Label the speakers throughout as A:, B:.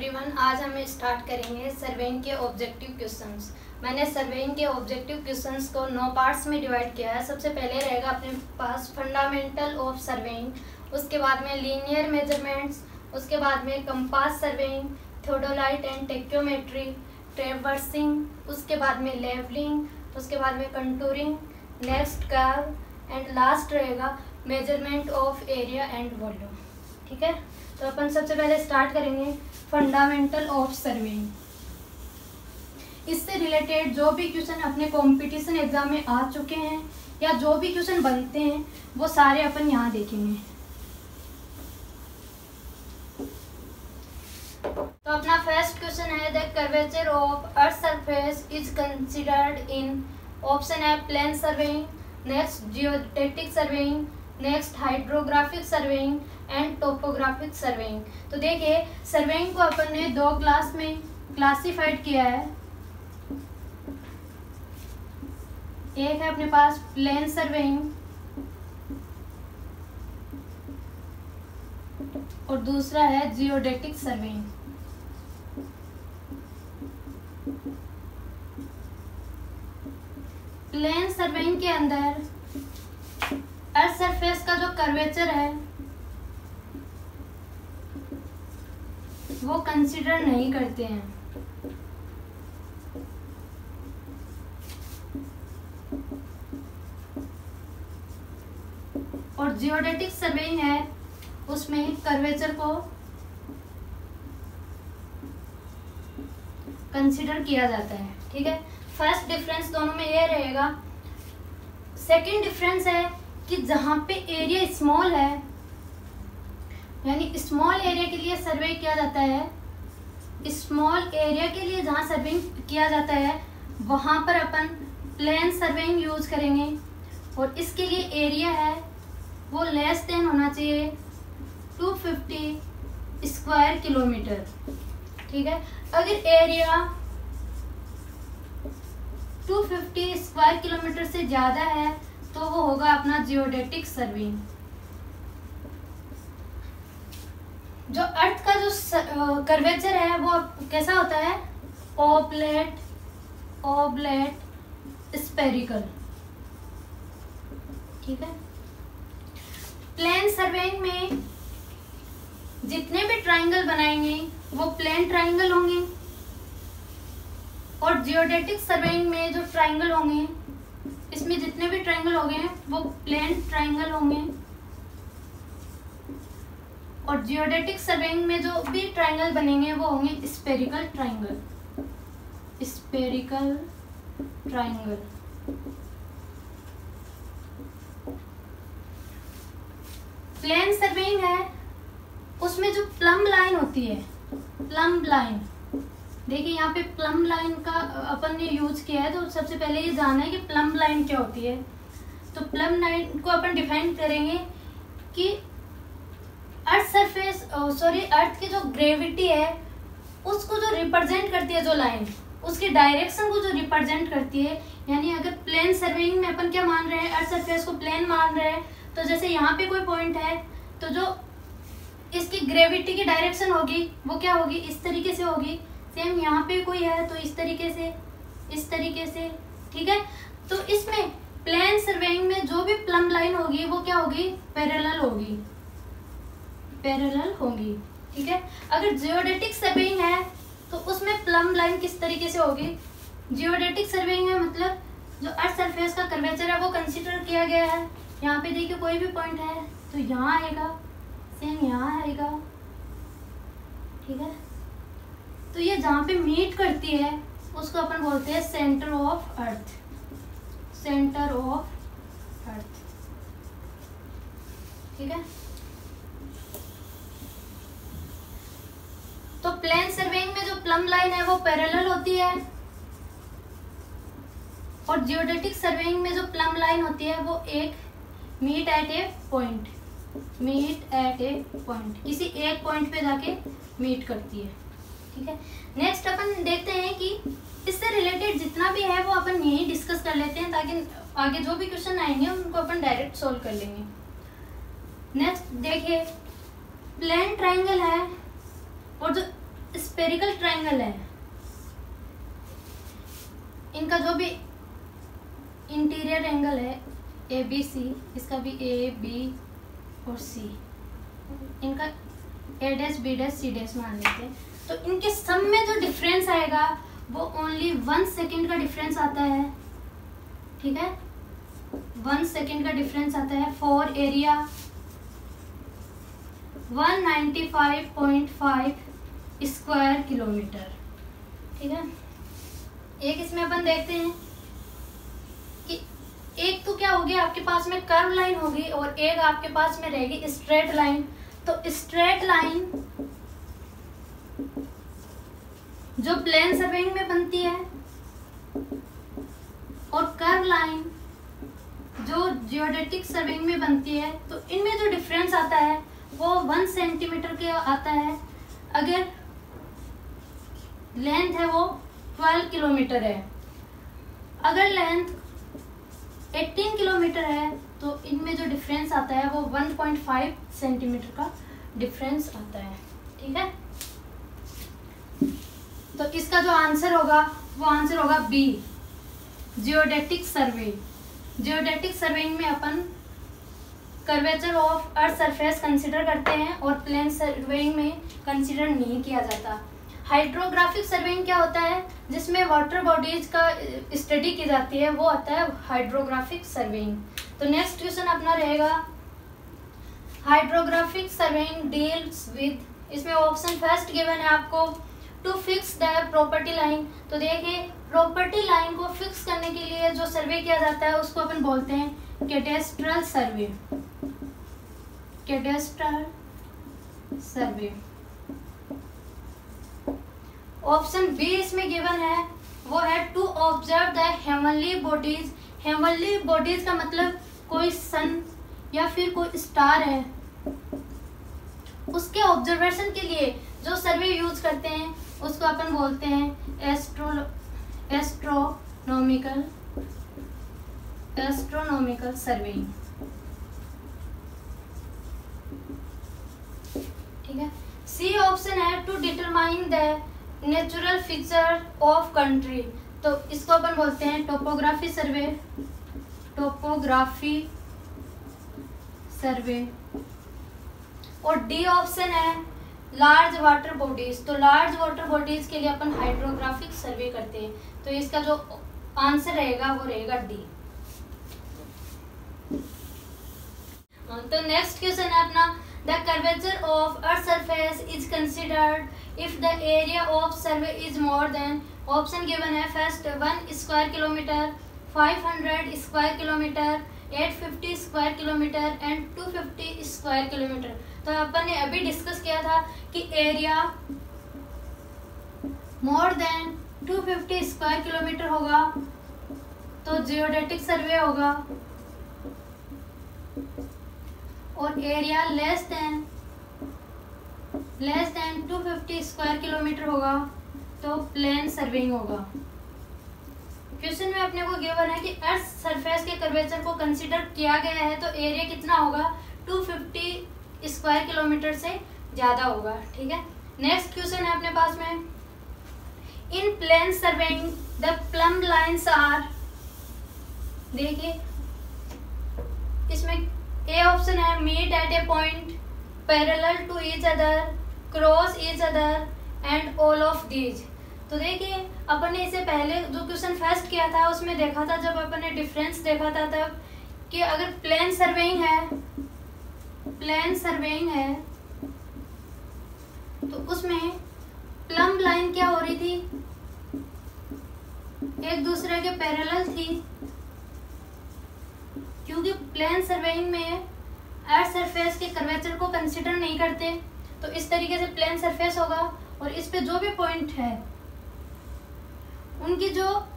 A: Everyone, आज हम start करेंगे सर्वेइंग के ऑब्जेक्टिव क्वेश्चंस। मैंने सर्वेइंग के ऑब्जेक्टिव क्वेश्चंस को 9 पार्ट्स में डिवाइड किया है। सबसे पहले रहेगा अपने पास फंडामेंटल ऑफ सर्वेइंग, उसके बाद में लीनियर मेजरमेंट्स, उसके बाद में compass surveying, theodolite and tacheometry, traversing, उसके बाद में लेवलिंग, उसके बाद में contouring, next curve and last रहेगा measurement of area and volume. ठीक है, तो अपन सबसे पहले स्टार्ट करेंगे फंडामेंटल ऑफ सर्वेइंग। इससे रिलेटेड जो भी क्वेश्चन अपने कंपटीशन एग्जाम में आ चुके हैं या जो भी क्वेश्चन बनते हैं वो सारे अपन यहाँ देखेंगे। तो अपना फर्स्ट क्वेश्चन है, the curvature of earth surface is considered in option है plane surveying, next geodetic surveying, next hydrographic surveying and topographic surveying. तो देखिए, सर्वेइंग को अपन ने 2 क्लास में क्लासिफाइड किया है। एक है अपने पास प्लेन सर्वेइंग और दूसरा है जियोडेटिक सर्वेइंग। प्लेन सर्वेइंग के अंदर अर्थ सरफेस का जो कर्वेचर है वो कंसीडर नहीं करते हैं। और जियोडेटिक सर्वेइंग है, उसमें कर्वेचर को कंसीडर किया जाता है। ठीक है, फर्स्ट डिफरेंस दोनों में ये रहेगा। सेकंड डिफरेंस है कि जहां पे एरिया स्मॉल है, यानी स्मॉल एरिया के लिए सर्वे किया जाता है, स्मॉल एरिया के लिए जहां सर्वेइंग किया जाता है वहां पर अपन प्लेन सर्वेइंग यूज करेंगे। और इसके लिए एरिया है वो लेस देन होना चाहिए 250 स्क्वायर किलोमीटर। ठीक है, अगर एरिया 250 स्क्वायर किलोमीटर से ज़्यादा है तो वो होगा अपना जियोडेटिक सर्वेइंग। जो अर्थ का जो कर्वेचर है वो कैसा होता है, ओब्लेट स्पेरिकल। ठीक है, प्लेन सर्वेइंग में जितने भी ट्राइंगल बनाएंगे वो प्लेन ट्राइंगल होंगे और जियोडेटिक सर्वेइंग में जो ट्राइंगल होंगे, इसमें जितने भी ट्राइंगल होंगे वो प्लेन ट्राइंगल होंगे। और जियोडेटिक सर्वेइंग में जो भी ट्राइंगल बनेंगे वो होंगे spherical triangle. Spherical triangle. Plane surveying है, उसमें जो प्लम लाइन होती है, प्लम लाइन, देखिए यहाँ पे प्लम लाइन का अपन ने यूज किया है। तो सबसे पहले ये जानना है कि प्लम लाइन क्या होती है। तो प्लम लाइन को अपन डिफाइन करेंगे कि अर्थ की जो ग्रेविटी है उसको जो रिप्रेजेंट करती है, जो लाइन उसकी डायरेक्शन को जो रिप्रेजेंट करती है। यानी अगर प्लेन सर्वेइंग में अपन क्या मान रहे हैं, अर्थ सरफेस को प्लेन मान रहे हैं, तो जैसे यहाँ पे कोई पॉइंट है तो जो इसकी ग्रेविटी की डायरेक्शन होगी वो क्या होगी, इस तरीके से होगी। सेम यहाँ पे कोई है तो इस तरीके से, इस तरीके से। ठीक है, तो इसमें प्लेन सर्वेइंग में जो भी प्लम लाइन होगी वो क्या होगी, पैरेलल होगी, पैरेलल होगी। ठीक है, अगर जियोडेटिक सर्वेइंग है तो उसमें प्लम लाइन किस तरीके से होगी, जियोडेटिक सर्वेइंग है मतलब जो अर्थ सरफेस का कर्वेचर है वो कंसीडर किया गया है। यहाँ पे देखिए कोई भी पॉइंट है तो यहाँ आएगा, सेम यहाँ आएगा। ठीक है, तो ये जहाँ पे मीट करती है उसको अपन बोलते हैं centre of earth, centre of earth. ठीक है, तो प्लेन सर्वेइंग में जो प्लम लाइन है वो पैरेलल होती है और जियोडेटिक सर्वेइंग में जो प्लम लाइन होती है वो एक meet at a point, meet at a point, किसी एक पॉइंट पे जाके मीट करती है। ठीक है, नेक्स्ट अपन देखते हैं कि इससे रिलेटेड जितना भी है वो अपन यही डिस्कस कर लेते हैं ताकि आगे जो भी क्वेश्चन आएंगे उनको अपन डायरेक्ट सॉल्व कर लेंगे। नेक्स्ट देखिए, प्लेन ट्राइंगल है और जो स्पेरिकल ट्रायंगल है, इनका जो भी इंटीरियर एंगल है ए बी सी, इसका भी ए बी और सी, इनका A dash B dash C dash मान लेते हैं। तो इनके सम में जो डिफरेंस आएगा वो ओनली 1 सेकेंड का डिफरेंस आता है, ठीक है, 1 सेकेंड का डिफरेंस आता है फॉर एरिया 195.5 स्क्वायर किलोमीटर, ठीक है। एक इसमें अपन देखते हैं कि एक तो क्या होगी, आपके पास में कर्व लाइन होगी और एक आपके पास में रहेगी स्ट्रेट लाइन। तो स्ट्रेट लाइन जो प्लेन सर्वेइंग में बनती है और कर्व लाइन जो जियोडेटिक सर्वेइंग में बनती है, तो इनमें जो डिफरेंस आता है वो 1 सेंटीमीटर के आता है। अगर लेंथ है वो 12 किलोमीटर है, अगर लेंथ 18 किलोमीटर है तो इनमें जो डिफरेंस आता है वो 1.5 सेंटीमीटर का डिफरेंस आता है, ठीक है। तो इसका जो आंसर होगा वो आंसर होगा B, geodetic survey. Geodetic surveying में अपन curvature of earth surface consider करते हैं और प्लेन सर्वेइंग में कंसीडर नहीं किया जाता। हाइड्रोग्राफिक सर्वेइंग क्या होता है, जिसमें वाटर बॉडीज का स्टडी की जाती है, वो आता है हाइड्रोग्राफिक सर्वेइंग। तो नेक्स्ट क्वेश्चन अपना रहेगा हाइड्रोग्राफिक सर्वेइंग डील्स विद, इसमें ऑप्शन फर्स्ट गिवन है आपको to fix the property line. तो देखिए प्रॉपर्टी लाइन को फिक्स करने के लिए जो सर्वे किया जाता है उसको अपन बोलते हैं cadastral survey, cadastral survey. Option B इसमें गिवन है वो है to observe the heavenly bodies. Heavenly bodies का मतलब कोई सन या फिर कोई स्टार है, उसके ऑब्जर्वेशन के लिए जो सर्वे यूज करते हैं उसको अपन बोलते हैं एस्ट्रोनॉमिकल सर्वेइंग, ठीक है। सी ऑप्शन है to determine the natural feature of country, तो इसको अपन बोलते हैं टोपोग्राफी सर्वे, टोपोग्राफी सर्वे। और डी ऑप्शन है लार्ज वाटर बॉडीज, तो लार्ज वाटर बॉडीज के लिए अपन हाइड्रोग्राफिक सर्वे करते हैं, तो इसका जो आंसर रहेगा वो रहेगा डी। तो नेक्स्ट क्वेश्चन है अपना the curvature of earth surface is considered if the area of survey is more than, option given है first 1 square kilometre, 500 square kilometre, 850 square kilometre and 250 square kilometre. तो अपन ने अभी डिस्कस किया था कि area more than 250 square kilometre होगा तो जियोडेटिक सर्वे होगा, और area less than 250 square kilometre होगा तो प्लेन सर्वेइंग होगा। क्वेश्चन में अपने को गिवन है कि अर्थ सरफेस के कर्वेचर को कंसीडर किया गया है तो एरिया कितना होगा, 250 स्क्वायर किलोमीटर से ज्यादा होगा, ठीक है। नेक्स्ट क्वेश्चन है अपने पास में in plane surveying the plumb lines are, देखिए इसमें ए ऑप्शन है meet at a point, parallel to each other, cross each other and all of these. तो देखिए अपन ने इसे पहले जो क्वेश्चन फर्स्ट किया था उसमें देखा था, जब अपन ने डिफरेंस देखा था तब कि अगर प्लेन सर्वेइंग है तो उसमें प्लम लाइन क्या हो रही थी, एक दूसरे के पैरेलल थी, क्योंकि प्लेन सर्वेइंग में अर्थ सरफेस के कर्वेचर को कंसीडर नहीं करते, तो इस तरीके से प्लेन सरफेस होगा और इस पे जो भी पॉइंट है उनकी जो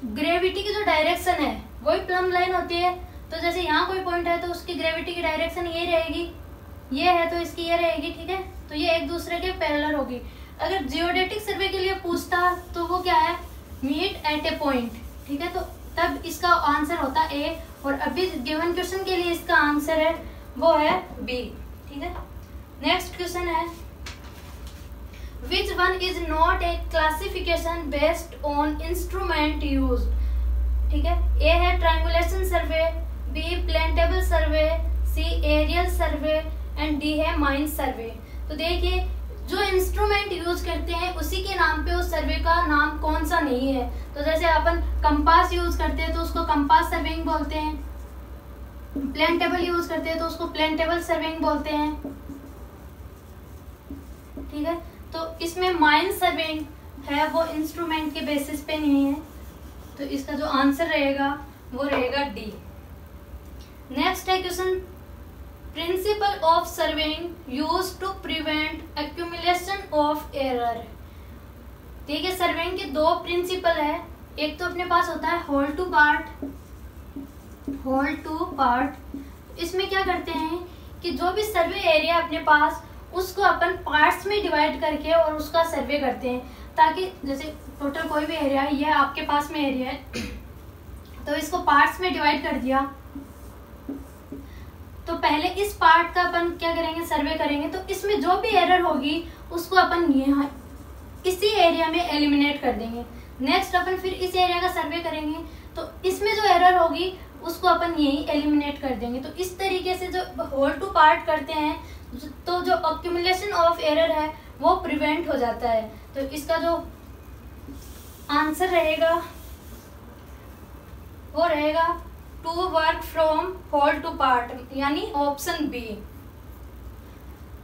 A: ग्रेविटी की जो डायरेक्शन है वही प्लम लाइन होती है। तो जैसे यहाँ कोई पॉइंट है तो उसकी ग्रेविटी की डायरेक्शन ये रहेगी, ये है तो इसकी ये रहेगी, ठीक है। तो ये एक दूसरे के पैरेलल होगी। अगर जियोडेटिक सर्वे के लिए पूछता तो वो क्या है, मीट एट ए पॉइंट, ठीक है। तो तब इसका आंसर होता ए, और अभी गिवन क्वेश्चन के लिए इसका आंसर है वो है बी, ठीक है। नेक्स्ट क्वेश्चन है Which one is not a classification based on instrument used? ठीक है, ए है triangulation survey, B plane table survey, C aerial survey and D है माइन सर्वे। तो देखिए जो इंस्ट्रूमेंट यूज करते हैं उसी के नाम पे उस सर्वे का नाम कौन सा नहीं है। तो जैसे अपन कंपास यूज करते हैं तो उसको कंपास सर्वेइंग बोलते हैं, प्लेन टेबल यूज करते हैं तो उसको प्लेन टेबल सर्वेइंग बोलते हैं। ठीक है, तो इसमें माइन सर्वेइंग है वो इंस्ट्रूमेंट के बेसिस पे नहीं है, तो इसका जो आंसर रहेगा वो रहेगा डी। नेक्स्ट है question, principle of surveying used to prevent accumulation of error. ठीक है, सर्वेइंग के दो प्रिंसिपल है, एक तो अपने पास होता है whole to part, whole to part. इसमें क्या करते हैं कि जो भी सर्वे एरिया अपने पास उसको अपन पार्ट्स में डिवाइड करके और उसका सर्वे करते हैं, ताकि जैसे टोटल कोई भी एरिया है, ये आपके पास में एरिया है तो इसको पार्ट्स में डिवाइड कर दिया, तो पहले इस पार्ट का अपन क्या करेंगे, सर्वे करेंगे। तो इसमें जो भी एरर होगी उसको अपन यहाँ इसी एरिया में एलिमिनेट कर देंगे। नेक्स्ट अपन फिर इस एरिया का सर्वे करेंगे, तो इसमें जो एरर होगी उसको अपन यही एलिमिनेट कर देंगे। तो इस तरीके से जो होल टू पार्ट करते हैं तो जो एक्यूमुलेशन ऑफ एरर है वो प्रिवेंट हो जाता है। तो इसका जो आंसर रहेगा वो रहेगा to work from whole to part, यानी ऑप्शन बी।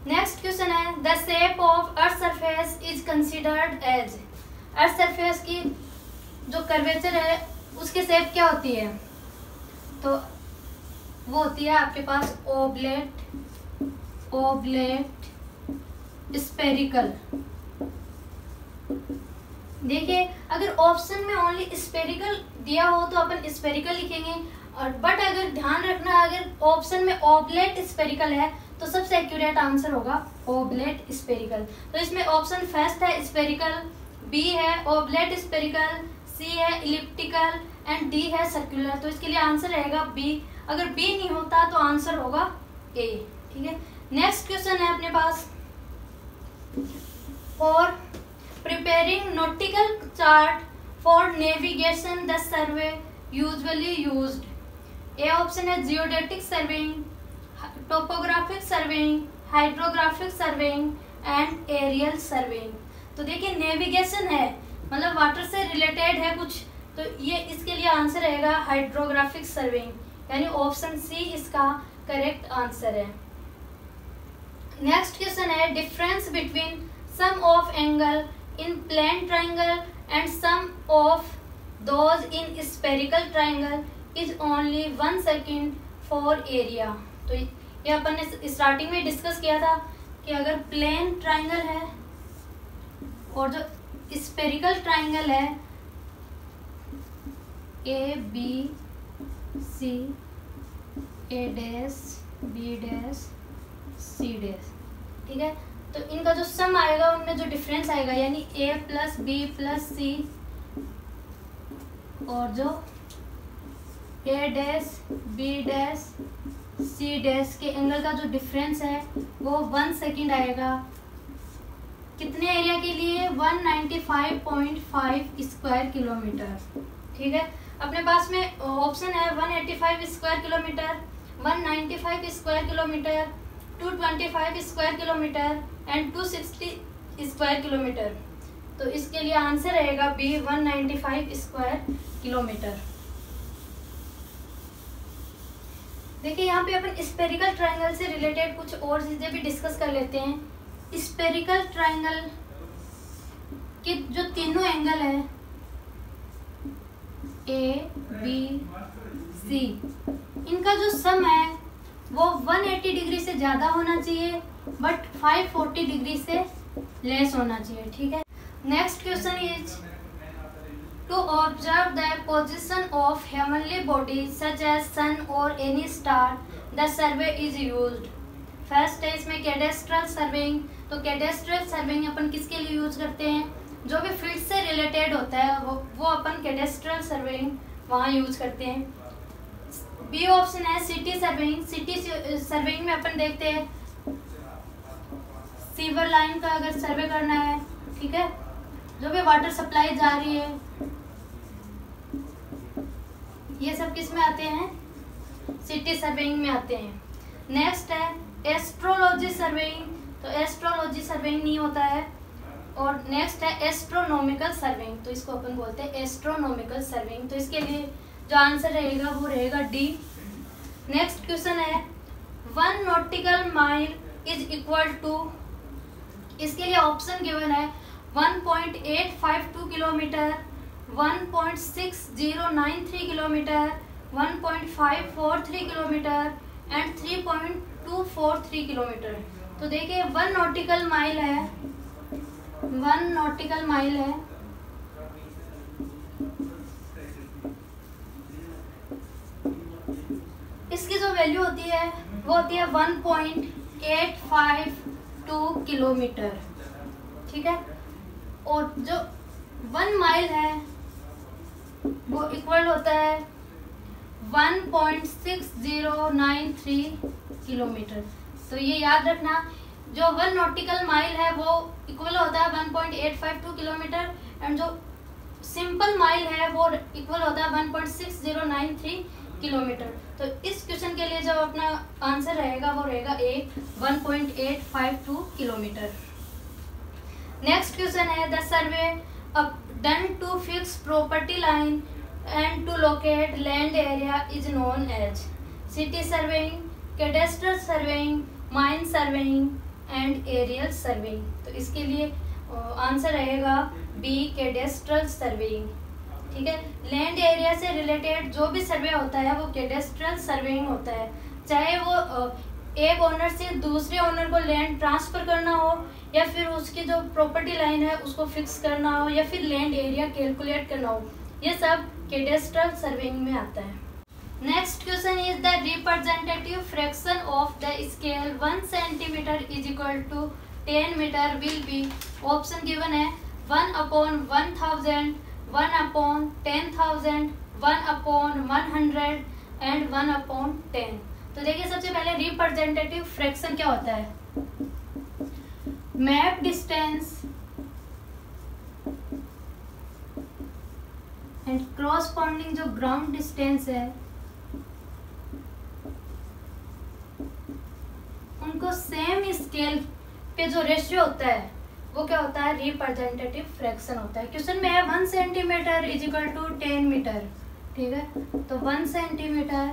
A: नेक्स्ट क्वेश्चन है, the shape of earth surface is considered as. Earth surface की जो कर्वेचर है उसकी शेप क्या होती है, तो वो होती है आपके पास ओब्लेट, ओब्लेट, स्पेरिकल। देखिए अगर ऑप्शन में ओनली स्पेरिकल दिया हो तो अपन स्पेरिकल लिखेंगे, और बट अगर ध्यान रखना अगर ऑप्शन में ओब्लेट स्पेरिकल है तो सबसे एक्यूरेट आंसर होगा ओब्लेट स्पेरिकल। तो इसमें ऑप्शन फर्स्ट है स्पेरिकल, बी है ओब्लेट स्पेरिकल, सी है इलिप्टिकल एंड डी है सर्कुलर। तो इसके लिए आंसर रहेगा बी। अगर बी नहीं होता तो आंसर होगा ए। ठीक है, नेक्स्ट क्वेश्चन है अपने पास, for preparing nautical chart for navigation the survey usually used. A option है geodetic surveying, topographic surveying, hydrographic surveying and aerial surveying. तो देखिए नेविगेशन है मतलब वाटर से रिलेटेड है कुछ, तो ये इसके लिए आंसर रहेगा हाइड्रोग्राफिक सर्वेइंग, यानी ऑप्शन सी इसका करेक्ट आंसर है। नेक्स्ट क्वेश्चन है, difference between sum of angle in plane triangle and sum of those in spherical triangle is only 1 second for area. तो ये अपन ने स्टार्टिंग में डिस्कस किया था कि अगर प्लेन ट्राइंगल है और जो स्पेरिकल ट्राइंगल है A B C, A dash B dash C dash, ठीक है, तो इनका जो सम आएगा उनमें जो डिफरेंस आएगा यानी A plus B plus C, और जो A dash B dash C dash के एंगल का जो डिफरेंस है वो 1 सेकेंड आएगा। कितने एरिया के लिए, 195.5 स्क्वायर किलोमीटर। ठीक है, अपने पास में ऑप्शन है 185 square kilometre, 195 square kilometre, 225 square kilometre and 260 square kilometre. तो इसके लिए आंसर रहेगा बी 195 स्क्वायर किलोमीटर। देखिए यहाँ पे अपन स्पेरिकल ट्रायंगल से रिलेटेड कुछ और चीजें भी डिस्कस कर लेते हैं। स्पेरिकल ट्रायंगल के जो तीनों एंगल है ए बी सी, इनका जो सम है वो 180 डिग्री से ज्यादा होना चाहिए बट 540 डिग्री से लेस होना चाहिए। ठीक है, next question is to observe the position of heavenly body such as sun और any star the survey is used. First है इसमें कैडेस्ट्रल सर्वेइंग। तो कैडेस्ट्रल सर्वेइंग अपन किसके लिए यूज करते हैं, जो भी फील्ड से रिलेटेड होता है वो अपन कैडेस्ट्रल सर्वेइंग वहाँ यूज करते हैं। बी ऑप्शन है सिटी सर्वेइंग। सिटी सर्वेइंग में अपन देखते हैं सीवर लाइन का अगर सर्वे करना है, ठीक है, जो भी वाटर सप्लाई जा रही है, ये सब किस में आते हैं, सिटी सर्वेइंग में आते हैं। नेक्स्ट है एस्ट्रोलॉजी सर्वेइंग, तो एस्ट्रोलॉजी सर्वेइंग नहीं होता है। और नेक्स्ट है एस्ट्रोनॉमिकल सर्वेइंग, तो इसको अपन बोलते हैं एस्ट्रोनॉमिकल सर्वेइंग। तो इसके लिए जो आंसर रहेगा वो रहेगा डी। नेक्स्ट क्वेश्चन है 1 nautical mile is equal to, इसके लिए ऑप्शन गिवन है 1.852 kilometre, 1.6093 kilometre, 1.543 kilometre and 3.243 kilometre. तो देखिए 1 नॉटिकल माइल है, 1 नॉटिकल माइल है, इसकी जो वैल्यू होती है वो होती है 1.852 किलोमीटर, ठीक है। और जो 1 माइल है वो इक्वल होता है 1.6093 किलोमीटर। तो ये याद रखना, जो 1 नॉटिकल माइल है वो इक्वल होता है 1.852 किलोमीटर एंड जो सिंपल माइल है वो इक्वल होता है 1.6093 किलोमीटर। तो इस क्वेश्चन के लिए जो अपना आंसर रहेगा वो रहेगा ए, 1.852 किलोमीटर। नेक्स्ट क्वेश्चन है the survey done to fix property line and to locate land area is known as city surveying, cadastral surveying, mine surveying and aerial surveying. तो इसके लिए आंसर रहेगा बी, कैडेस्ट्रल सर्वेइंग, ठीक है। Land area से related जो भी सर्वे होता है वो कैडेस्ट्रल सर्वेइंग होता है, चाहे वो एक ओनर से दूसरे ओनर को लैंड ट्रांसफर करना हो या फिर उसकी जो प्रॉपर्टी लाइन है उसको फिक्स करना हो या फिर लैंड एरिया कैलकुलेट करना हो, ये सब कैडेस्ट्रल सर्वेइंग में आता है। Next question is the representative fraction of the scale 1 centimetre is equal to 10 metre will be, option given है 1/1000, 1/10,000, 1/100 एंड 1/10। तो देखिए सबसे पहले रिप्रेजेंटेटिव फ्रैक्शन क्या होता है, मैप डिस्टेंस एंड क्रॉसपॉन्डिंग जो ग्राउंड डिस्टेंस है उनको सेम स्केल पे जो रेशियो होता है वो क्या होता है, रिप्रेजेंटेटिव फ्रैक्शन होता है। क्वेश्चन में है 1 centimetre is equal to 10 metre, ठीक है। तो 1 सेंटीमीटर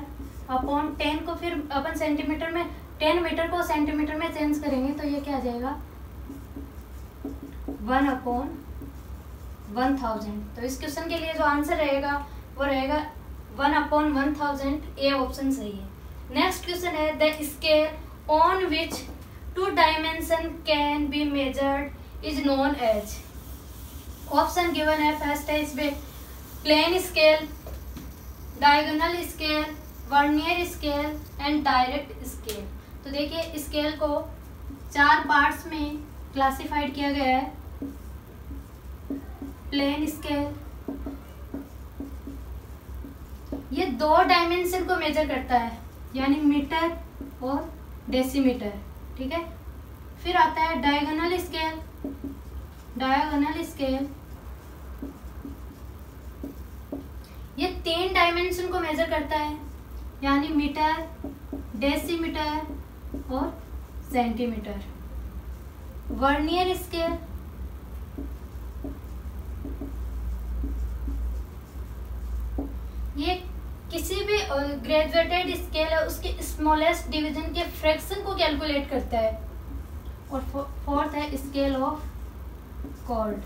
A: अपॉन 10 को फिर अपन सेंटीमीटर में, 10 मीटर को सेंटीमीटर में चेंज करेंगे तो ये क्या आ जाएगा 1/1000। तो इस क्वेश्चन के लिए जो आंसर रहेगा वो रहेगा 1/1000, ए ऑप्शन सही है। नेक्स्ट क्वेश्चन है the scale on which 2 dimension can be measured is known as, option given है फर्स्ट है इसमें plane scale, diagonal scale, vernier scale and direct scale. तो देखिए स्केल को 4 पार्ट्स में क्लासिफाइड किया गया है। प्लेन स्केल ये 2 डायमेंशन को मेजर करता है, यानी मीटर और डेसीमीटर, ठीक है। फिर आता है डायगोनल स्केल, डायगोनल स्केल ये 3 डायमेंशन को मेजर करता है, यानी मीटर, डेसीमीटर और सेंटीमीटर। वर्नियर स्केल ये किसी भी ग्रेजुएटेड स्केल है उसके स्मॉलेस्ट डिवीजन के फ्रैक्शन को कैलकुलेट करता है। और फोर्थ है स्केल ऑफ कॉर्ड,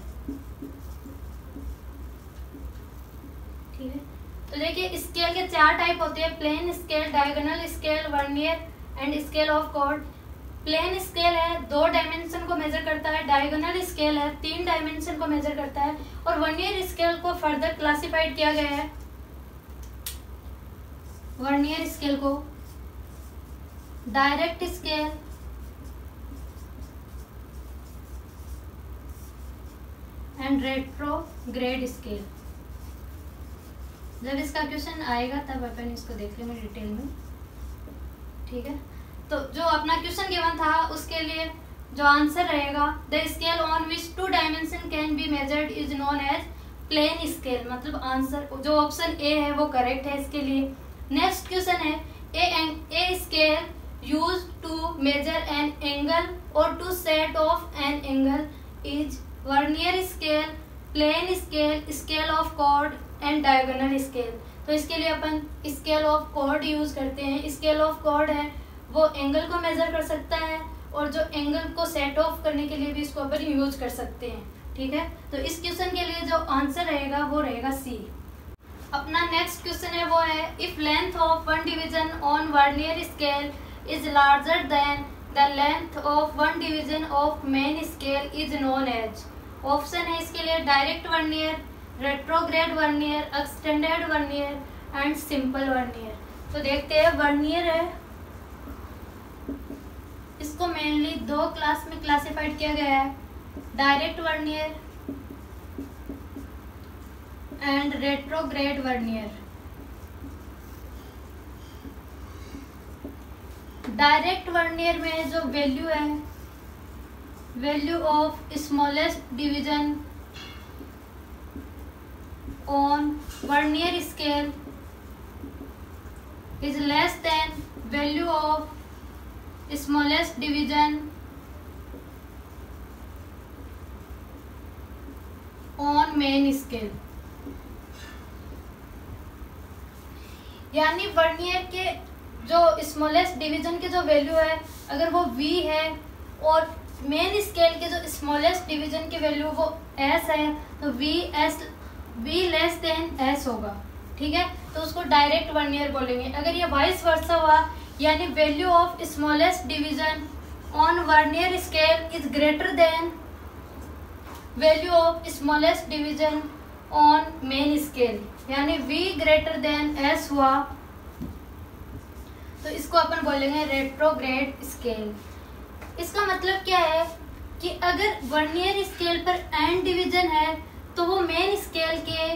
A: ठीक है। तो देखिए स्केल के 4 टाइप होते हैं, plane scale, diagonal scale, vernier and scale of chord. Plane scale है 2 डायमेंशन को मेजर करता है, डायगोनल स्केल है 3 डायमेंशन को मेजर करता है और वर्नियर स्केल को फर्दर क्लासिफाइड किया गया है, वर्नियर स्केल को direct scale, and retrograde scale. जब इसका क्वेश्चन आएगा तब अपन इसको देख लेंगे डिटेल में, ठीक है। तो जो अपना क्वेश्चन गिवन था उसके लिए जो आंसर रहेगा the scale on which 2 dimension can be measured is known as plane scale, मतलब आंसर जो ऑप्शन ए है वो करेक्ट है इसके लिए। नेक्स्ट क्वेश्चन है A scale use to measure an angle और to set off an angle is vernier scale, plane scale, scale of chord and diagonal scale. तो इसके लिए अपन स्केल ऑफ कॉर्ड यूज करते हैं। स्केल ऑफ कॉर्ड है वो एंगल को मेजर कर सकता है और जो एंगल को सेट ऑफ करने के लिए भी इसको अपन यूज कर सकते हैं, ठीक है। तो इस क्वेश्चन के लिए जो आंसर रहेगा वो रहेगा सी। अपना नेक्स्ट क्वेश्चन है वो है if length of one division on vernier scale is larger than the length of one division of main scale is known as. Option है इसके लिए direct vernier, retrograde vernier, extended vernier and simple vernier. तो देखते हैं vernier है, इसको mainly दो class में क्लासिफाइड किया गया है, direct vernier and retrograde vernier. Direct vernier में जो वैल्यू है, value of smallest division on vernier scale is less than value of smallest division on main scale. यानी वर्नियर के जो स्मॉलेस्ट डिवीजन के जो वैल्यू है अगर वो v है और मेन स्केल के जो स्मॉलेस्ट डिवीजन की वैल्यू वो s है तो v लेस देन s होगा, ठीक है। तो उसको डायरेक्ट वर्नियर बोलेंगे। अगर ये वाइस वर्सा हुआ यानी value of smallest division on vernier scale is greater than value of smallest division on main scale, यानी v ग्रेटर देन s हुआ तो इसको अपन बोलेंगे रेट्रोग्रेड स्केल। इसका मतलब क्या है कि अगर वर्नियर स्केल पर n डिवीजन है तो वो मेन स्केल के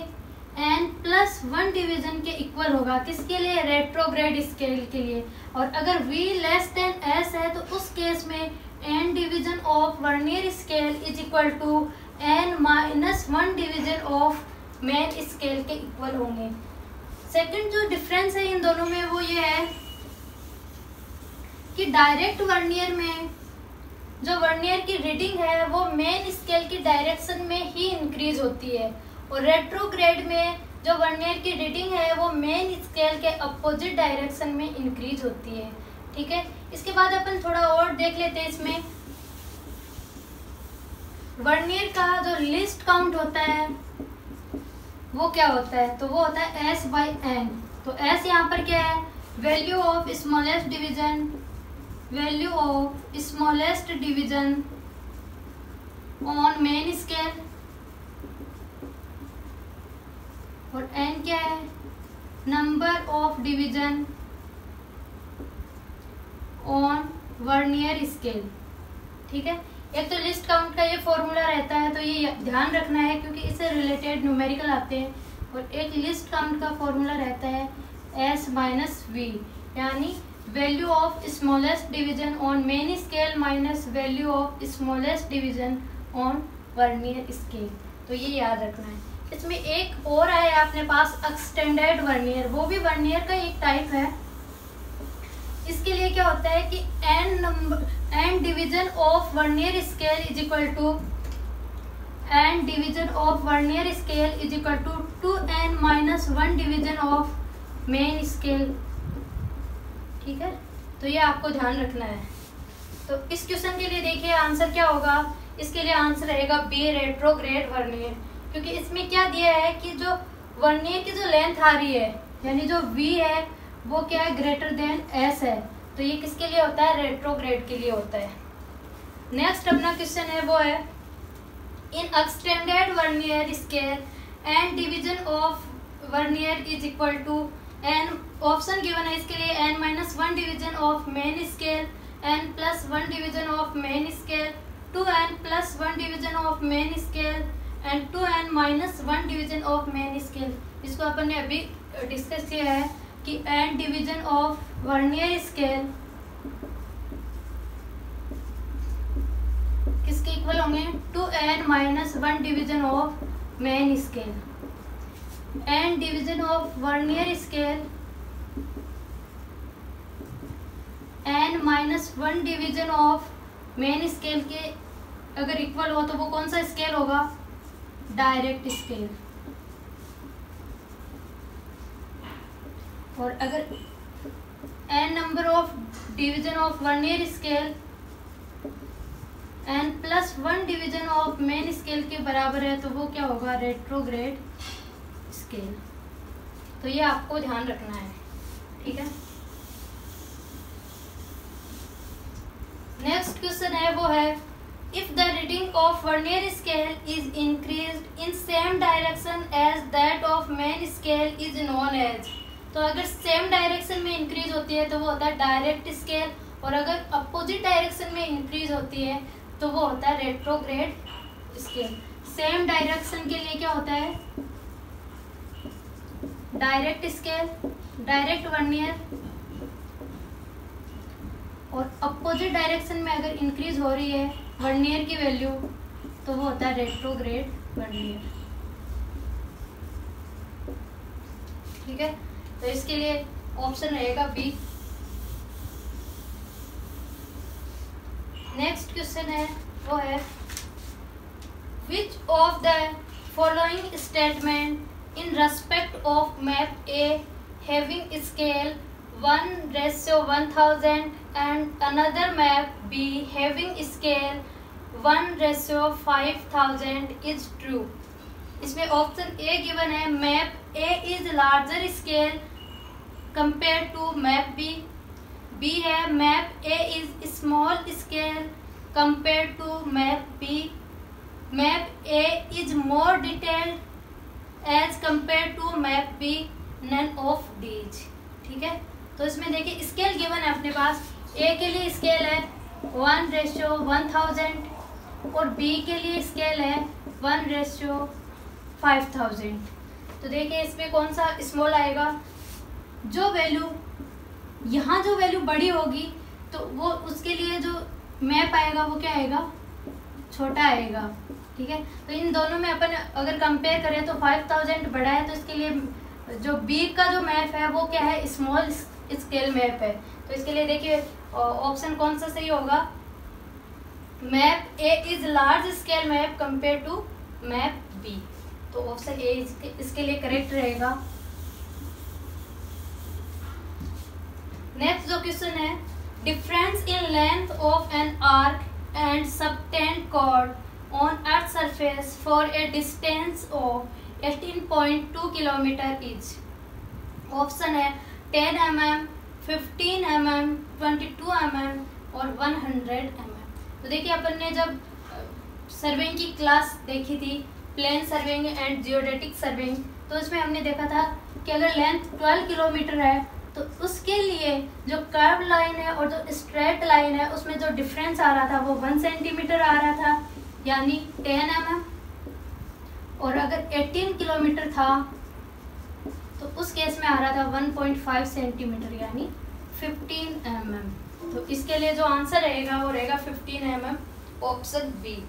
A: n+1 डिवीजन के इक्वल होगा। किसके लिए? रेट्रोग्रेड स्केल के लिए। और अगर v लेस देन s है तो उस केस में n division of vernier scale is equal to n-1 division of main scale के इक्वल होंगे। सेकंड जो डिफरेंस है इन दोनों में वो ये है कि डायरेक्ट वर्नियर में जो वर्नियर की रीडिंग है वो मेन स्केल की डायरेक्शन में ही इंक्रीज होती है और रेट्रोग्रेड में जो वर्नियर की रीडिंग है वो मेन स्केल के अपोजिट डायरेक्शन में इंक्रीज होती है, ठीक है। इसके बाद अपन थोड़ा और देख लेते हैं। इसमें वर्नियर का जो लिस्ट काउंट होता है वो क्या होता है? तो वो होता है s/n। तो s यहाँ पर क्या है? Value of smallest division, value of smallest division on main scale, और n क्या है? Number of division on vernier scale, ठीक है। एक तो लिस्ट काउंट का ये फॉर्मूला रहता है तो ये ध्यान रखना है क्योंकि इससे रिलेटेड न्यूमेरिकल आते हैं। और एक लिस्ट काउंट का फॉर्मूला रहता है s-v, यानी value of smallest division on main scale minus value of smallest division on vernier scale. तो ये याद रखना है। इसमें एक और है अपने पास एक्सटेंडेड वर्नियर, वो भी वर्नियर का एक टाइप है। इसके लिए क्या होता है कि n division of vernier scale is equal to n division of vernier scale is equal to 2n-1 division of main scale, ठीक है। तो ये आपको ध्यान रखना है। तो इस क्वेश्चन के लिए देखिए आंसर क्या होगा। इसके लिए आंसर रहेगा बी, रेट्रोग्रेड वर्नियर, क्योंकि इसमें क्या दिया है कि जो वर्नियर की जो लेंथ आ रही है यानी जो v है वो क्या है? ग्रेटर देन s है। तो ये किसके लिए होता है? रेट्रोग्रेड के लिए होता है। नेक्स्ट अपना क्वेश्चन है वो है in extended vernier scale n division of vernier is equal to n, option given है इसके लिए n-1 division of main scale, n+1 division of main scale, 2n+1 division of main scale and 2n-1 division of main scale. इसको अपन ने अभी discuss किया है कि n division of vernier scale किसके इक्वल होंगे? Two n minus 1 division of main scale, n division of vernier scale, n minus 1 division of main scale के अगर इक्वल हो तो वो कौन सा स्केल होगा? Direct scale. और अगर n number of division of vernier scale n plus 1 division of main scale के बराबर है तो वो क्या होगा? Retrograde scale. तो ये आपको ध्यान रखना है, ठीक है। नेक्स्ट क्वेश्चन है वो है if the reading of vernier scale is increased in same direction as that of main scale is known as. तो अगर सेम डायरेक्शन में इंक्रीज होती है तो वो होता है डायरेक्ट स्केल, और अगर अपोजिट डायरेक्शन में इंक्रीज होती है तो वो होता है रेट्रोग्रेड स्केल। सेम डायरेक्शन के लिए क्या होता है? डायरेक्ट स्केल, डायरेक्ट वर्नियर, और अपोजिट डायरेक्शन में अगर इंक्रीज हो रही है वर्नियर की वैल्यू तो वो होता है रेट्रोग्रेड वर्नियर, ठीक है। तो इसके लिए ऑप्शन रहेगा बी। नेक्स्ट क्वेश्चन है वो है which of the following statement in respect of map A having scale 1:1000 and another map B having scale 1:5000 is true। इसमें ऑप्शन ए गिवन है map A is larger scale compare to map B. B है map A is small scale compare to map B. Map A is more detailed as compare to map B. None of these, ठीक है। तो इसमें देखिए scale given है अपने पास, ए के लिए स्केल है 1:1000 और बी के लिए स्केल है 1:5000। तो देखिए इसमें कौन सा स्मॉल आएगा? जो वैल्यू यहाँ जो वैल्यू बड़ी होगी तो वो उसके लिए जो मैप आएगा वो क्या आएगा? छोटा आएगा, ठीक है। तो इन दोनों में अपन अगर कंपेयर करें तो 5000 बड़ा है, तो इसके लिए जो बी का जो मैप है वो क्या है? स्मॉल स्केल मैप है। तो इसके लिए देखिए ऑप्शन कौन सा सही होगा? Map A is large scale map compare to map B. तो ऑप्शन ए इसके लिए करेक्ट रहेगा। नेक्स्ट जो क्वेश्चन है difference in length of an arc and subtended chord on earth surface for a distance of 18.2 kilometre is. Option है 10 mm, 15 mm, 22 mm और 100 mm। तो देखिए अपन ने जब सर्वेइंग की क्लास देखी थी, plane surveying and geodetic surveying, तो इसमें हमने देखा था कि अगर लेंथ 12 किलोमीटर है तो उसके लिए जो कर्व लाइन है और जो स्ट्रेट लाइन है उसमें जो डिफरेंस आ रहा था वो 1 सेंटीमीटर आ रहा था, यानी 10 mm। और अगर 18 किलोमीटर था तो उस केस में आ रहा था 1.5 सेंटीमीटर यानी 15 mm। तो इसके लिए जो आंसर रहेगा वो रहेगा 15 mm, ऑप्शन बी।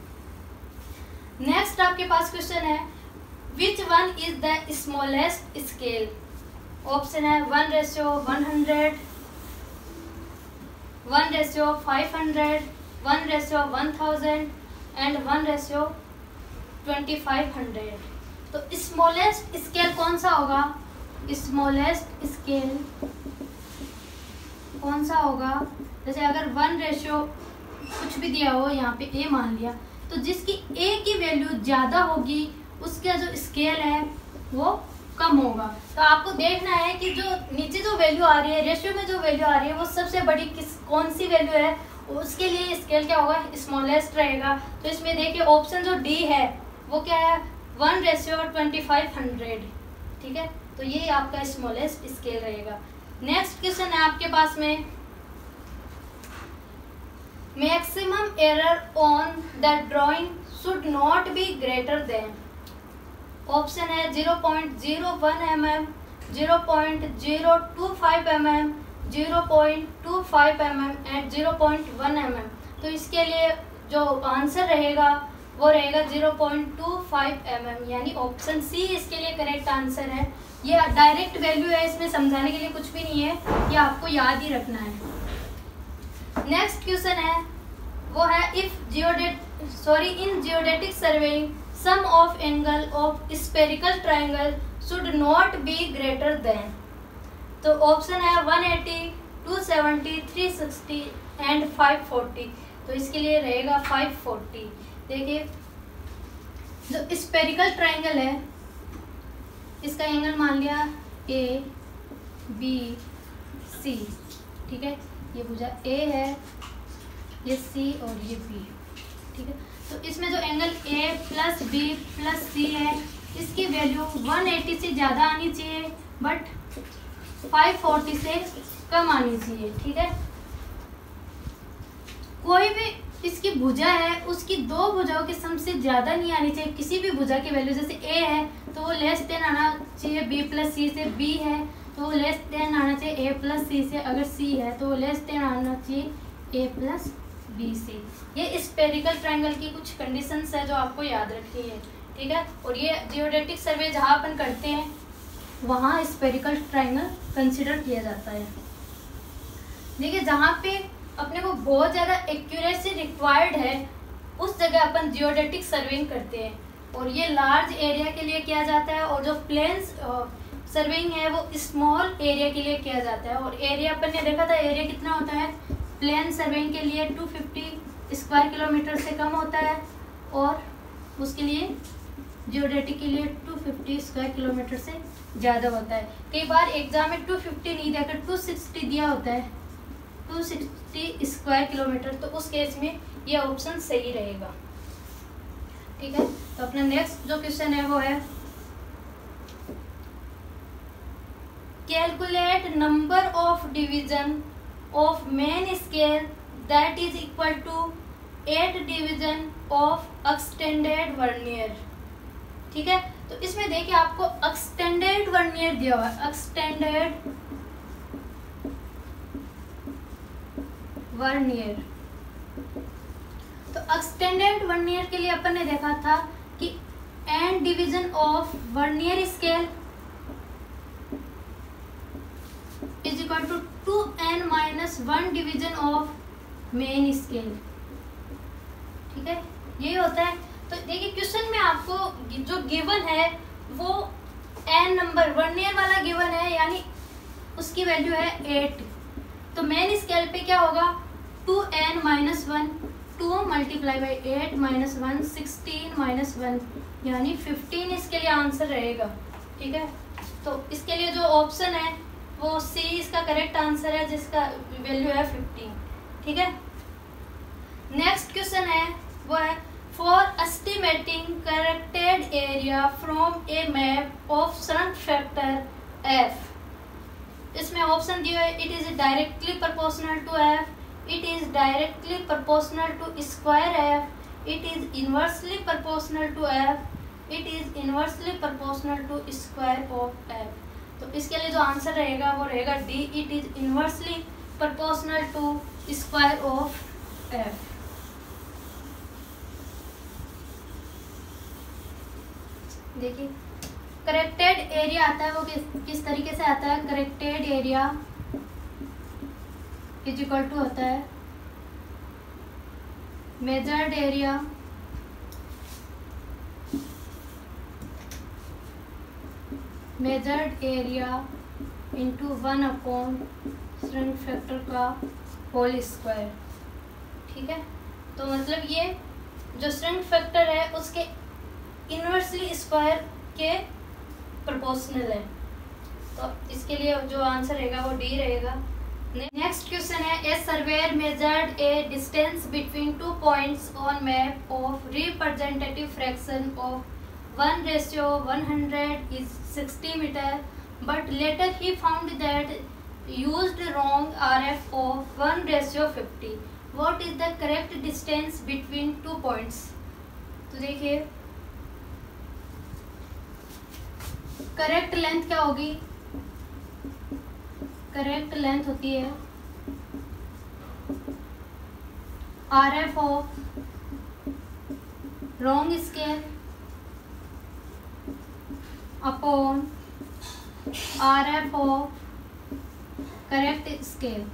A: नेक्स्ट आपके पास क्वेश्चन है which one is the smallest scale. Option है 1:100, 1:500, 1:1000 एंड 1:2500। तो स्मॉलेस्ट स्केल कौन सा होगा? स्मॉलेस्ट स्केल कौन सा होगा? जैसे अगर 1 कुछ भी दिया हो, यहाँ पे ए मान लिया, तो जिसकी ए की वैल्यू ज़्यादा होगी उसका जो स्केल है वो कम होगा। तो आपको देखना है कि जो नीचे जो वैल्यू आ रही है, रेशियो में जो वैल्यू आ रही है वो सबसे बड़ी कौन सी वैल्यू है, उसके लिए स्केल क्या होगा? स्मॉलेस्ट रहेगा। तो इसमें देखिए ऑप्शन जो डी है वो क्या है? 1:2500, ठीक है। तो ये आपका स्मॉलेस्ट स्केल रहेगा। नेक्स्ट क्वेश्चन है आपके पास में maximum error on the drawing should not be greater then. Option है 0.01 mm, 0.025 mm, 0.25 mm and 0.1 mm। तो इसके लिए जो आंसर रहेगा वो रहेगा 0.25 mm, यानी ऑप्शन सी इसके लिए करेक्ट आंसर है। ये डायरेक्ट वैल्यू है, इसमें समझाने के लिए कुछ भी नहीं है, ये आपको याद ही रखना है। नेक्स्ट क्वेश्चन है वो है in geodetic surveying sum of angle of spherical triangle should not be greater than. तो ऑप्शन है 180, 270, 360 एंड 540। तो इसके लिए रहेगा 540। देखिए जो स्फेरिकल ट्रायंगल है इसका एंगल मान लिया ए बी सी, ठीक है, ये भुजा ए है, ये सी और ये बी, ठीक है। तो इसमें जो angle A plus B plus C है इसकी वैल्यू 180 से ज़्यादा आनी चाहिए बट 540 से कम आनी चाहिए, ठीक है। कोई भी इसकी भुजा है उसकी दो भुजाओं के सम से ज़्यादा नहीं आनी चाहिए। किसी भी भुजा की वैल्यू जैसे ए है तो वो लेस देन आना चाहिए बी प्लस सी से, बी है तो वो लेस देन आना चाहिए ए प्लस सी से, अगर सी है तो वो लेस देन आना चाहिए ए प्लस बी से। ये स्फेरिकल ट्रायंगल की कुछ कंडीशंस है जो आपको याद रखनी है, ठीक है। और ये जियोडेटिक सर्वे जहाँ अपन करते हैं वहाँ स्फेरिकल ट्रायंगल कंसिडर किया जाता है। देखिए जहाँ पे अपने को बहुत ज़्यादा एक्यूरेसी रिक्वायर्ड है उस जगह अपन जियोडेटिक सर्वेइंग करते हैं, और ये लार्ज एरिया के लिए किया जाता है, और जो प्लेन्स सर्वेइंग है वो स्मॉल एरिया के लिए किया जाता है। और एरिया अपन ने देखा था एरिया कितना होता है प्लेन सर्वेइंग के लिए 250 स्क्वायर किलोमीटर से कम होता है, और उसके लिए जियोडेटिक के लिए 250 स्क्वायर किलोमीटर से ज़्यादा होता है। कई बार एग्जाम में 250 नहीं देकर 260 दिया होता है, 260 स्क्वायर किलोमीटर, तो उस केस में ये ऑप्शन सही रहेगा, ठीक है। तो अपना नेक्स्ट जो क्वेश्चन है वो है calculate number of division of main scale that is equal to 8 division of extended vernier, ठीक है। तो इसमें देखिए आपको एक्सटेंडेड वर्नियर दिया हुआ है, एक्सटेंडेड वर्नियर। तो एक्सटेंडेड वर्नियर के लिए अपन ने देखा था कि n division of vernier scale is equal to 2n minus 1 division of main scale, ठीक है, यही होता है। तो देखिए क्वेश्चन में आपको जो गिवन है वो n नंबर वर्नियर वाला गिवन है, यानी उसकी वैल्यू है 8। तो मेन स्केल पे क्या होगा 2n minus 1, 2 multiply by 8 minus 1 16 minus 1, यानी 15 इसके लिए आंसर रहेगा, ठीक है। तो इसके लिए जो ऑप्शन है वो सी इसका करेक्ट आंसर है जिसका वैल्यू है 15, ठीक है। नेक्स्ट क्वेश्चन है वो है for estimating corrected area from a map of shrunk factor F. इसमें ऑप्शन दिया है it is directly proportional to F, it is directly proportional to square f, it is inversely proportional to f, it is inversely proportional to square of f। तो इसके लिए जो answer रहेगा वो रहेगा D, it is inversely proportional to square of f। देखिए corrected area आता है वो किस तरीके से आता है। Corrected area is equal to होता है measured area into 1 upon shrunk factor का होल स्क्वायर, ठीक है। तो मतलब ये जो श्रंक फैक्टर है उसके इनवर्सली स्क्वायर के प्रोपोर्शनल है, तो इसके लिए जो आंसर रहेगा वो डी रहेगा। नेक्स्ट क्वेश्चन है a surveyor measured a distance between 2 points on map of representative fraction of 1:100 is 60 metre, but later he found that used wrong RF of 1:50। What is the correct distance between 2 points. तो देखिए correct length क्या होगी, correct length होती है RF of wrong scale upon RF of correct scale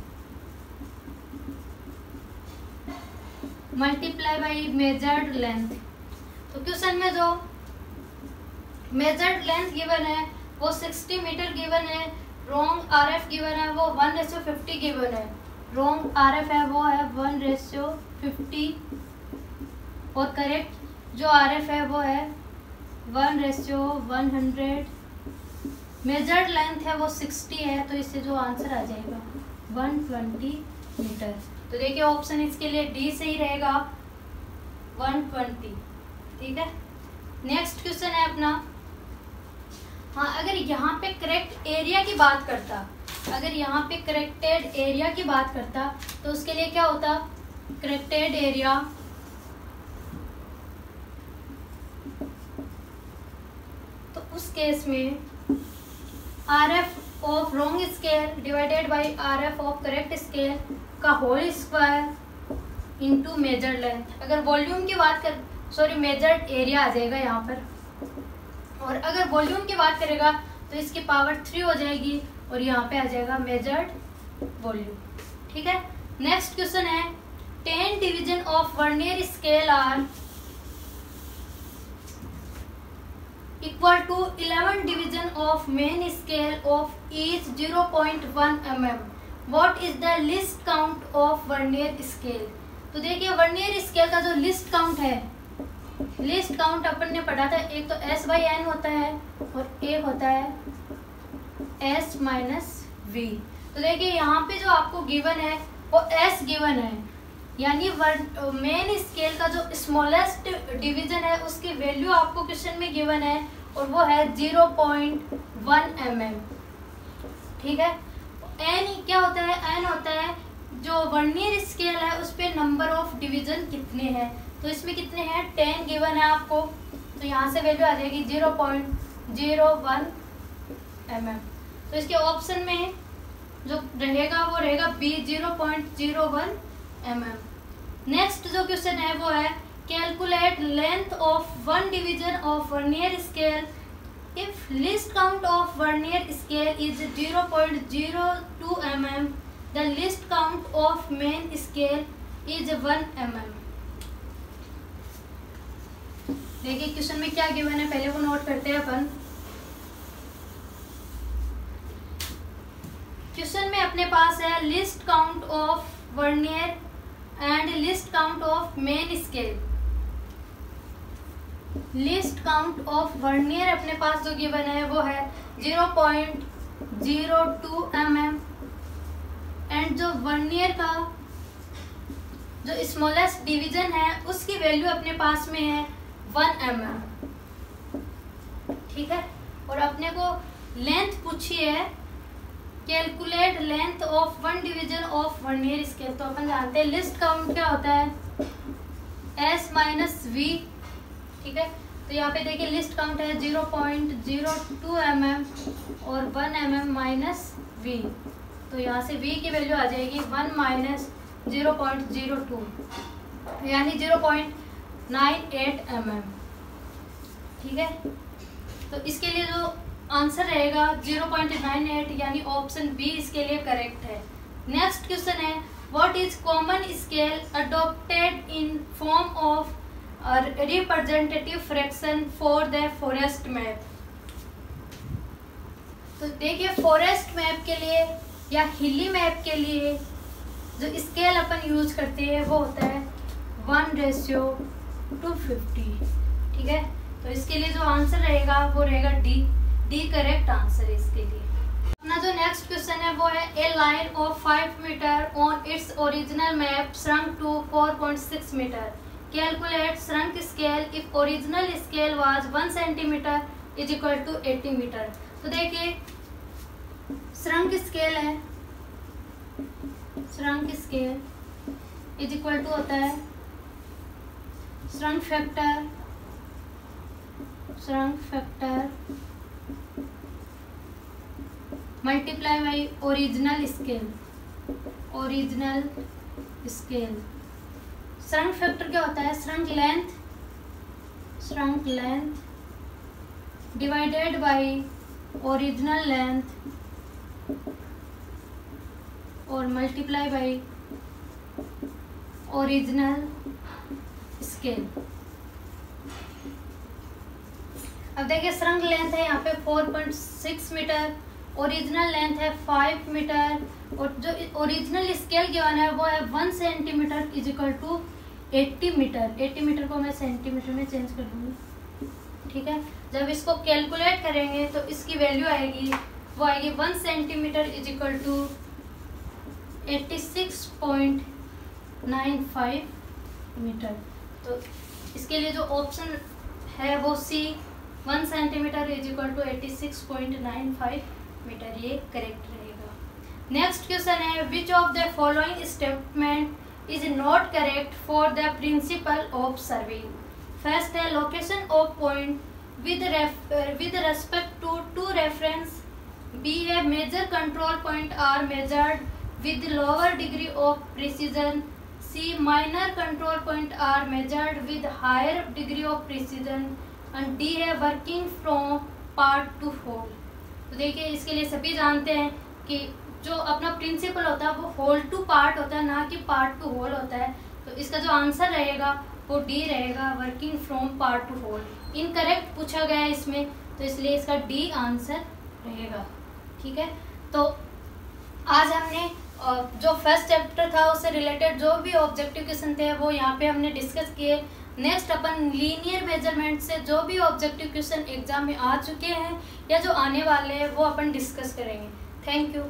A: multiply by measured length. तो question में जो measured length given है वो 60 मीटर गिवन है, रॉन्ग RF गिवन है वो 1:50 गिवन है। रॉन्ग RF है वो है 1:50 और करेक्ट जो RF है वो है 1:100। मेजर्ड लेंथ है वो 60 है, तो इससे जो आंसर आ जाएगा 120 मीटर। तो देखिए ऑप्शन इसके लिए डी सही रहेगा, 120। ठीक है, नेक्स्ट क्वेश्चन है अपना। हाँ, अगर यहाँ पे करेक्ट एरिया की बात करता, अगर यहाँ पे करेक्टेड एरिया की बात करता तो उसके लिए क्या होता, करेक्टेड एरिया तो उस केस में RF of wrong scale divided by RF of correct scale का whole square into measured length. अगर वॉल्यूम की बात कर, सॉरी मेजर्ड एरिया आ जाएगा यहाँ पर, और अगर वॉल्यूम की बात करेगा तो इसकी पावर 3 हो जाएगी और यहाँ पे आ जाएगा मेजर्ड वॉल्यूम। ठीक है, नेक्स्ट क्वेश्चन है 10 division of vernier scale are equal to 11 division of main scale of each 0.1 mm। What is the least count of vernier scale. तो देखिए वर्नियर स्केल का जो लिस्ट काउंट है, लिस्ट काउंट अपन ने पढ़ा था, एक तो S/N होता है और एक होता है S-V। तो देखिए यहाँ पे जो आपको गिवन है वो S गिवन है, यानी मेन स्केल का जो स्मॉलेस्ट डिवीजन है उसकी वैल्यू आपको क्वेश्चन में गिवन है और वो है 0.1 mm। ठीक है, N क्या होता है, N होता है जो वर्नियर स्केल है उस पे नंबर ऑफ डिवीजन कितने हैं, तो इसमें कितने हैं 10 गिवन है आपको, तो यहाँ से वैल्यू आ जाएगी 0.01 mm। तो इसके ऑप्शन में जो रहेगा वो रहेगा B 0.01 mm। नेक्स्ट जो क्वेश्चन है वो है calculate length of one division of vernier scale if list count of vernier scale is 0.02 mm, the least count of main scale is 1 mm। देखिए क्वेश्चन में क्या गिवन है, पहले वो नोट करते हैं अपन। क्वेश्चन में अपने पास है least count of vernier and list count of main scale. List count of vernier अपने पास जो गिवन है वो है 0.02 mm एंड जो वर्नियर का जो स्मॉलेस्ट डिवीजन है उसकी वैल्यू अपने पास में है 1 mm। ठीक है, और अपने को लेंथ पूछी है, calculate length of one division of vernier scale. तो अपन जानते हैं लिस्ट काउंट क्या होता है S-V। ठीक है, तो यहाँ पे देखिए लिस्ट काउंट है 0.02 mm और 1 mm -V। तो यहाँ से V की वैल्यू आ जाएगी 1 - 0.02 यानी 0.98 mm। ठीक है, तो इसके लिए जो आंसर रहेगा 0.98 यानी ऑप्शन बी इसके लिए करेक्ट है। नेक्स्ट क्वेश्चन है what is common scale adopted in form of representative fraction for the forest map. तो देखिए फॉरेस्ट मैप के लिए या हिली मैप के लिए जो स्केल अपन यूज करते हैं वो होता है 1:250। ठीक है, तो इसके लिए जो आंसर रहेगा वो रहेगा डी करेक्ट आंसर है इसके लिए। अपना जो नेक्स्ट क्वेश्चन है वो है a line of 5 metre on its original map shrunk to 4.6 metre, calculate shrunk scale if original scale was 1 centimetre is equal to 80 metre. तो देखिए श्रंक स्केल है, shrunk scale is equal to होता है shrunk factor multiply by original scale. Shrunk factor क्या होता है, shrunk length shrunk length divided by original length और multiply by original scale। अब देखिए श्रंक लेंथ है यहाँ पे 4.6 मीटर, ओरिजिनल लेंथ है 5 मीटर और जो ओरिजिनल स्केल गिवन है वो है 1 centimetre is equal to 80 metre. 80 metre को मैं सेंटीमीटर में चेंज कर दूंगी, ठीक है। जब इसको कैलकुलेट करेंगे तो इसकी वैल्यू आएगी, वो आएगी 1 centimetre is equal to 86.95 metre. तो इसके लिए जो ऑप्शन है वो C, 1 centimetre is equal to 86.95 metre, ये करेक्ट रहेगा। नेक्स्ट क्वेश्चन है which of the following statement is not correct for the principle of serving. First है location of point with respect to two reference। B है major control point are measured with lower degree of precision। C minor control point are measured with higher degree of precision। and D है working from part to whole। तो देखिए इसके लिए सभी जानते हैं कि जो अपना प्रिंसिपल होता है वो होल टू पार्ट होता है, ना कि पार्ट टू होल होता है। तो इसका जो आंसर रहेगा वो डी रहेगा, working from part to whole. Incorrect पूछा गया है इसमें, तो इसलिए इसका डी आंसर रहेगा, ठीक है। तो आज हमने जो फर्स्ट चैप्टर था उससे रिलेटेड जो भी ऑब्जेक्टिव क्वेश्चन थे वो यहाँ पे हमने डिस्कस किए। नेक्स्ट अपन लीनियर मेजरमेंट से जो भी ऑब्जेक्टिव क्वेश्चन एग्जाम में आ चुके हैं या जो आने वाले हैं वो अपन डिस्कस करेंगे। Thank you.